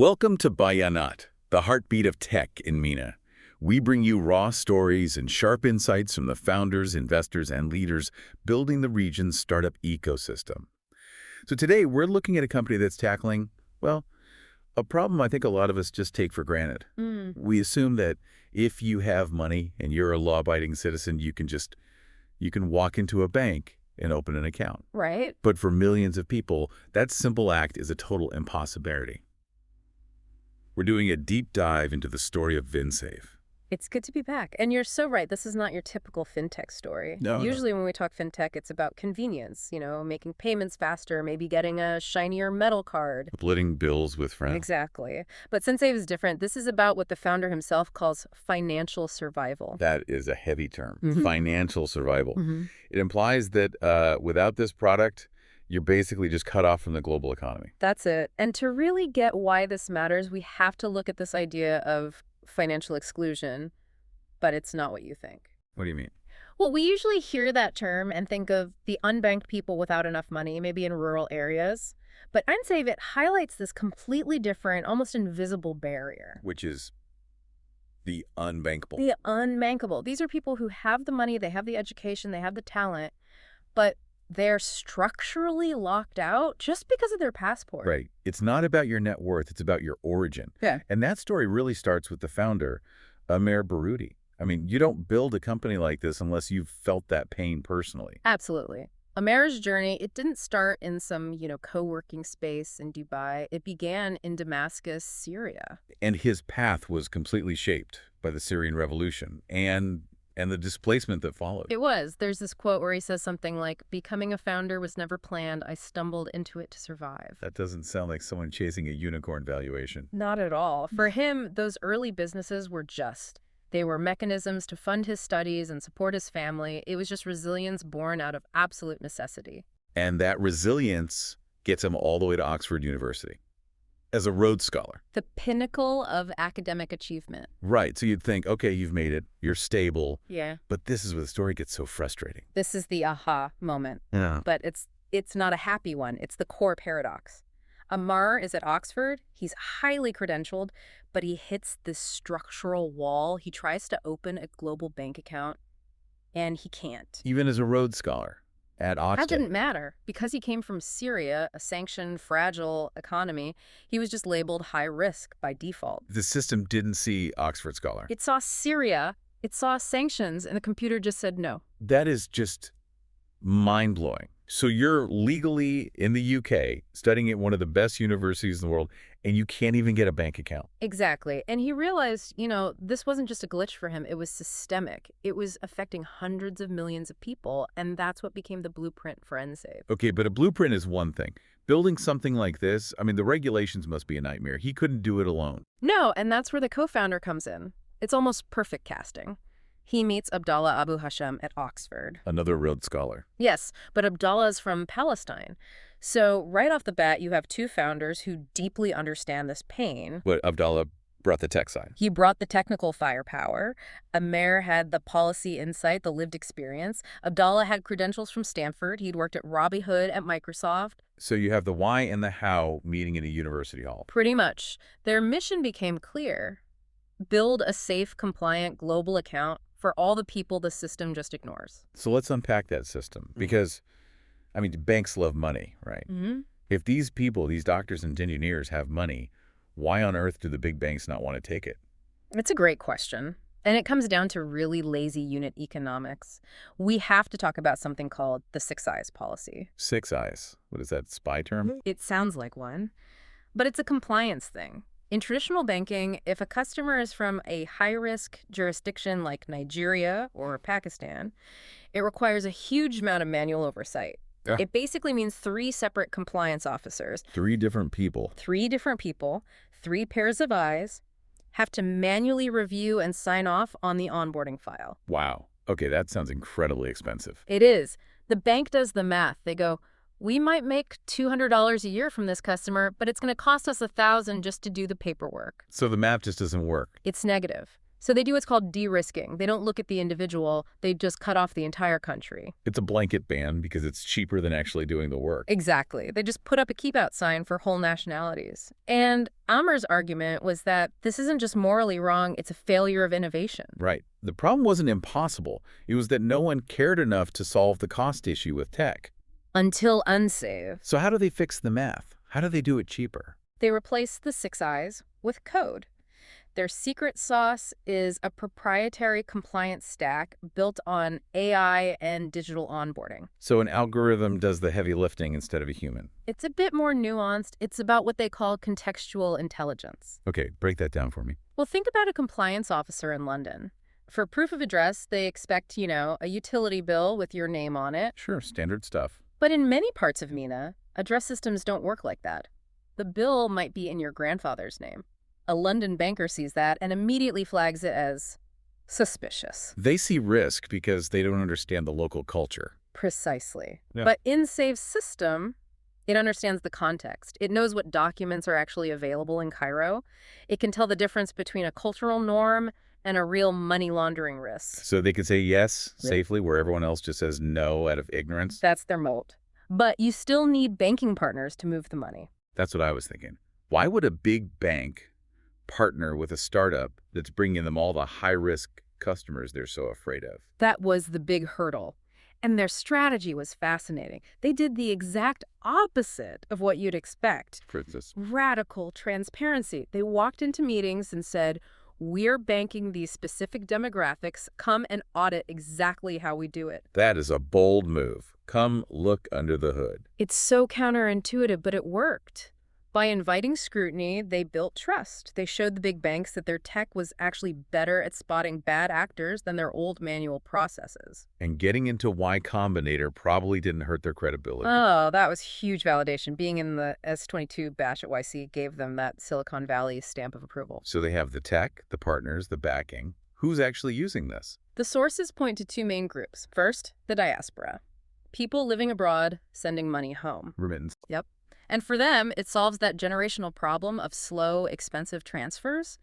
Welcome to Bayanat, the heartbeat of tech in MENA. We bring you raw stories and sharp insights from the founders, investors, and leaders building the region's startup ecosystem. So today, we're looking at a company that's tackling, well, a problem I think a lot of us just take for granted. We assume that if you have money and you're a law-abiding citizen, you can walk into a bank and open an account. Right? But for millions of people, that simple act is a total impossibility. We're doing a deep dive into the story of nsave. It's good to be back. And you're so right. This is not your typical fintech story. No. Usually when we talk fintech, it's about convenience, making payments faster, maybe getting a shinier metal card. Splitting bills with friends. Exactly. But nsave is different. This is about what the founder himself calls financial survival. That is a heavy term, Mhm. financial survival. Mm-hmm. It implies that without this product, you're basically just cut off from the global economy. That's it. And to really get why this matters, we have to look at this idea of financial exclusion, but it's not what you think. What do you mean? Well, we usually hear that term and think of the unbanked people without enough money, maybe in rural areas. But nsave, it highlights this completely different, almost invisible barrier. Which is the unbankable. The unbankable. These are people who have the money, they have the education, they have the talent, but they're structurally locked out just because of their passport. Right. It's not about your net worth. It's about your origin. Yeah. And that story really starts with the founder, Amer Baroudi. I mean, you don't build a company like this unless you've felt that pain personally. Absolutely. Amer's journey, it didn't start in some, co-working space in Dubai. It began in Damascus, Syria. And his path was completely shaped by the Syrian Revolution and the displacement that followed. It was. There's this quote where he says something like, "Becoming a founder was never planned. I stumbled into it to survive." That doesn't sound like someone chasing a unicorn valuation. Not at all. For him, those early businesses were they were mechanisms to fund his studies and support his family. It was just resilience born out of absolute necessity. And that resilience gets him all the way to Oxford University as a Rhodes Scholar. The pinnacle of academic achievement. Right. So you'd think, okay, you've made it. You're stable. Yeah. But this is where the story gets so frustrating. This is the aha moment. Yeah. But it's not a happy one. It's the core paradox. Ammar is at Oxford. He's highly credentialed, but he hits this structural wall. He tries to open a global bank account, and he can't. Even as a Rhodes Scholar at Oxford. That didn't matter. Because he came from Syria, a sanctioned, fragile economy, he was just labeled high risk by default. The system didn't see Oxford Scholar. It saw Syria, it saw sanctions, and the computer just said no. That is just mind-blowing. So you're legally in the UK, studying at one of the best universities in the world, and you can't even get a bank account. Exactly. And he realized, this wasn't just a glitch for him. It was systemic. It was affecting hundreds of millions of people, and that's what became the blueprint for nsave. Okay, but a blueprint is one thing. Building something like this, I mean, the regulations must be a nightmare. He couldn't do it alone. No, and that's where the co-founder comes in. It's almost perfect casting. He meets Abdallah Abu Hasham at Oxford. Another Rhodes Scholar. Yes, but Abdallah's from Palestine. So right off the bat, you have two founders who deeply understand this pain. But Abdallah brought the tech side. He brought the technical firepower. Amer had the policy insight, the lived experience. Abdallah had credentials from Stanford. He'd worked at Robinhood at Microsoft. So you have the why and the how meeting in a university hall. Pretty much. Their mission became clear. Build a safe, compliant global account for all the people the system just ignores. So let's unpack that system because, I mean, banks love money, right? Mm-hmm. If these people, these doctors and engineers have money, why on earth do the big banks not want to take it? It's a great question. And it comes down to really lazy unit economics. We have to talk about something called the 6 Eyes policy. 6 Eyes. What is that, spy term? It sounds like one, but it's a compliance thing. In traditional banking, if a customer is from a high-risk jurisdiction like Nigeria or Pakistan, it requires a huge amount of manual oversight. Yeah. It basically means 3 separate compliance officers. 3 different people. 3 different people, 3 pairs of eyes, have to manually review and sign off on the onboarding file. Wow. Okay, that sounds incredibly expensive. It is. The bank does the math. They go, we might make $200 a year from this customer, but it's going to cost us $1,000 just to do the paperwork. So the math just doesn't work. It's negative. So they do what's called de-risking. They don't look at the individual, they just cut off the entire country. It's a blanket ban because it's cheaper than actually doing the work. Exactly. They just put up a keep-out sign for whole nationalities. And Amer's argument was that this isn't just morally wrong, it's a failure of innovation. Right. The problem wasn't impossible. It was that no one cared enough to solve the cost issue with tech. Until nsave. So how do they fix the math? How do they do it cheaper? They replaced the 6 eyes with code. Their secret sauce is a proprietary compliance stack built on AI and digital onboarding. So an algorithm does the heavy lifting instead of a human. It's a bit more nuanced. It's about what they call contextual intelligence. Okay, break that down for me. Well, think about a compliance officer in London. For proof of address, they expect, a utility bill with your name on it. Sure, standard stuff. But in many parts of MENA, address systems don't work like that. The bill might be in your grandfather's name. A London banker sees that and immediately flags it as suspicious. They see risk because they don't understand the local culture. Precisely. Yeah. But nsave's system, it understands the context. It knows what documents are actually available in Cairo. It can tell the difference between a cultural norm and a real money laundering risk. So they can say yes safely where everyone else just says no out of ignorance? That's their moat. But you still need banking partners to move the money. That's what I was thinking. Why would a big bank partner with a startup that's bringing them all the high-risk customers they're so afraid of? That was the big hurdle. And their strategy was fascinating. They did the exact opposite of what you'd expect. For instance, Radical transparency. They walked into meetings and said, we're banking these specific demographics. Come and audit exactly how we do it. that is a bold move. Come look under the hood. It's so counterintuitive, but it worked. By inviting scrutiny, they built trust. They showed the big banks that their tech was actually better at spotting bad actors than their old manual processes. And getting into Y Combinator probably didn't hurt their credibility. Oh, that was huge validation. Being in the S22 batch at YC gave them that Silicon Valley stamp of approval. So they have the tech, the partners, the backing. Who's actually using this? The sources point to 2 main groups. First, the diaspora. People living abroad, sending money home. Remittance. Yep. And for them, it solves that generational problem of slow, expensive transfers.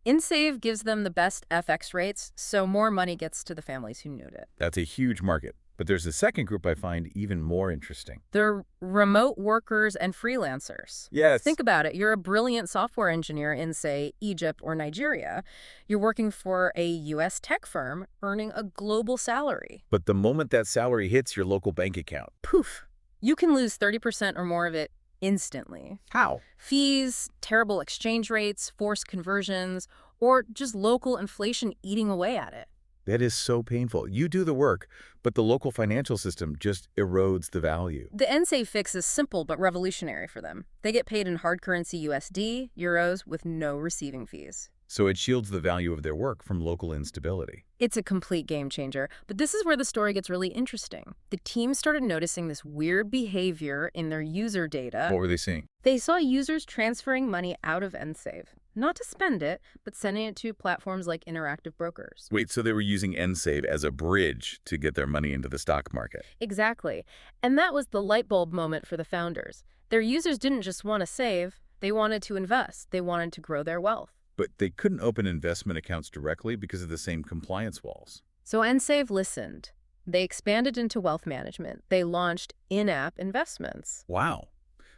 nsave gives them the best FX rates, so more money gets to the families who need it. That's a huge market. But there's a second group I find even more interesting. They're remote workers and freelancers. Yes. Think about it. You're a brilliant software engineer in, say, Egypt or Nigeria. You're working for a U.S. tech firm, earning a global salary. But the moment that salary hits your local bank account. Poof. You can lose 30% or more of it instantly. How? Fees, terrible exchange rates, forced conversions, or just local inflation eating away at it. That is so painful. You do the work, but the local financial system just erodes the value. The nsave fix is simple but revolutionary for them. They get paid in hard currency USD, euros, with no receiving fees. So it shields the value of their work from local instability. It's a complete game changer, but this is where the story gets really interesting. The team started noticing this weird behavior in their user data. What were they seeing? They saw users transferring money out of nsave, not to spend it, but sending it to platforms like Interactive Brokers. Wait, so they were using nsave as a bridge to get their money into the stock market. Exactly. And that was the light bulb moment for the founders. Their users didn't just want to save, they wanted to invest. They wanted to grow their wealth. But they couldn't open investment accounts directly because of the same compliance walls. So nsave listened. They expanded into wealth management. They launched in-app investments. Wow.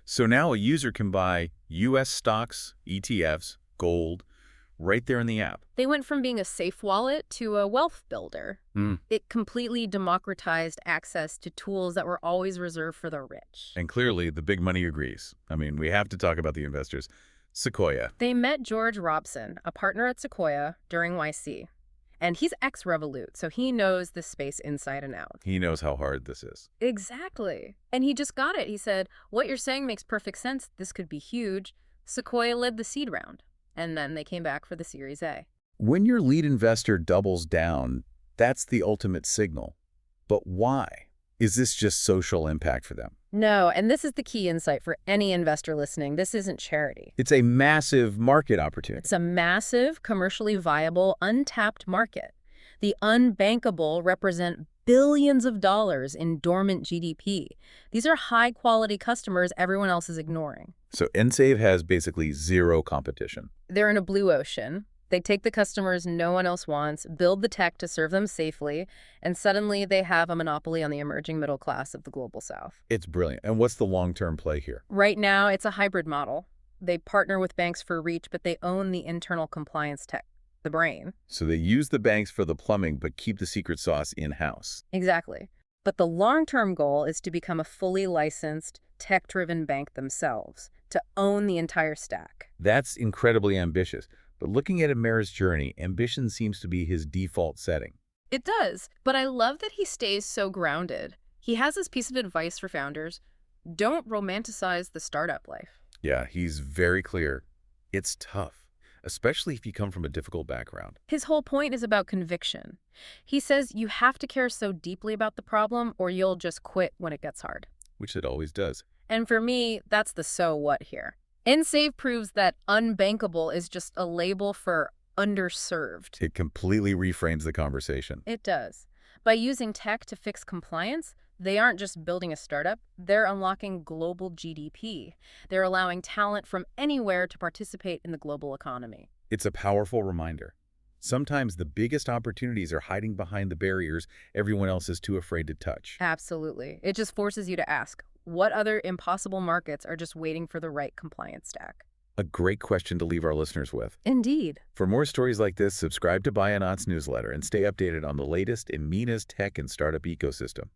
So now a user can buy U.S. stocks, ETFs, gold, right there in the app. They went from being a safe wallet to a wealth builder. It completely democratized access to tools that were always reserved for the rich. And clearly, the big money agrees. I mean, we have to talk about the investors. Sequoia. They met George Robson, a partner at Sequoia, during YC. And he's ex-Revolut, so he knows this space inside and out. He knows how hard this is. Exactly. And he just got it. He said, what you're saying makes perfect sense. This could be huge. Sequoia led the seed round. And then they came back for the Series A. When your lead investor doubles down, that's the ultimate signal. But why? Is this just social impact for them? No, and this is the key insight for any investor listening. This isn't charity. It's a massive market opportunity. It's a massive, commercially viable, untapped market. The unbankable represent billions of dollars in dormant GDP. These are high-quality customers everyone else is ignoring. So nsave has basically zero competition. They're in a blue ocean. They take the customers no one else wants, build the tech to serve them safely, and suddenly they have a monopoly on the emerging middle class of the global south. It's brilliant. And what's the long-term play here? Right now, it's a hybrid model. They partner with banks for reach, but they own the internal compliance tech, the brain. So they use the banks for the plumbing, but keep the secret sauce in-house. Exactly. But the long-term goal is to become a fully licensed, tech-driven bank themselves, to own the entire stack. That's incredibly ambitious. But looking at Amer's journey, ambition seems to be his default setting. It does, but I love that he stays so grounded. He has this piece of advice for founders: don't romanticize the startup life. Yeah, he's very clear. It's tough, especially if you come from a difficult background. His whole point is about conviction. He says you have to care so deeply about the problem or you'll just quit when it gets hard. Which it always does. And for me, that's the so what here. nsave proves that unbankable is just a label for underserved. It completely reframes the conversation. It does. By using tech to fix compliance, they aren't just building a startup, they're unlocking global GDP. They're allowing talent from anywhere to participate in the global economy. It's a powerful reminder. Sometimes the biggest opportunities are hiding behind the barriers everyone else is too afraid to touch. Absolutely. It just forces you to ask, what other impossible markets are just waiting for the right compliance stack? A great question to leave our listeners with. Indeed. For more stories like this, subscribe to Buyanaut's newsletter and stay updated on the latest in MENA's tech and startup ecosystem.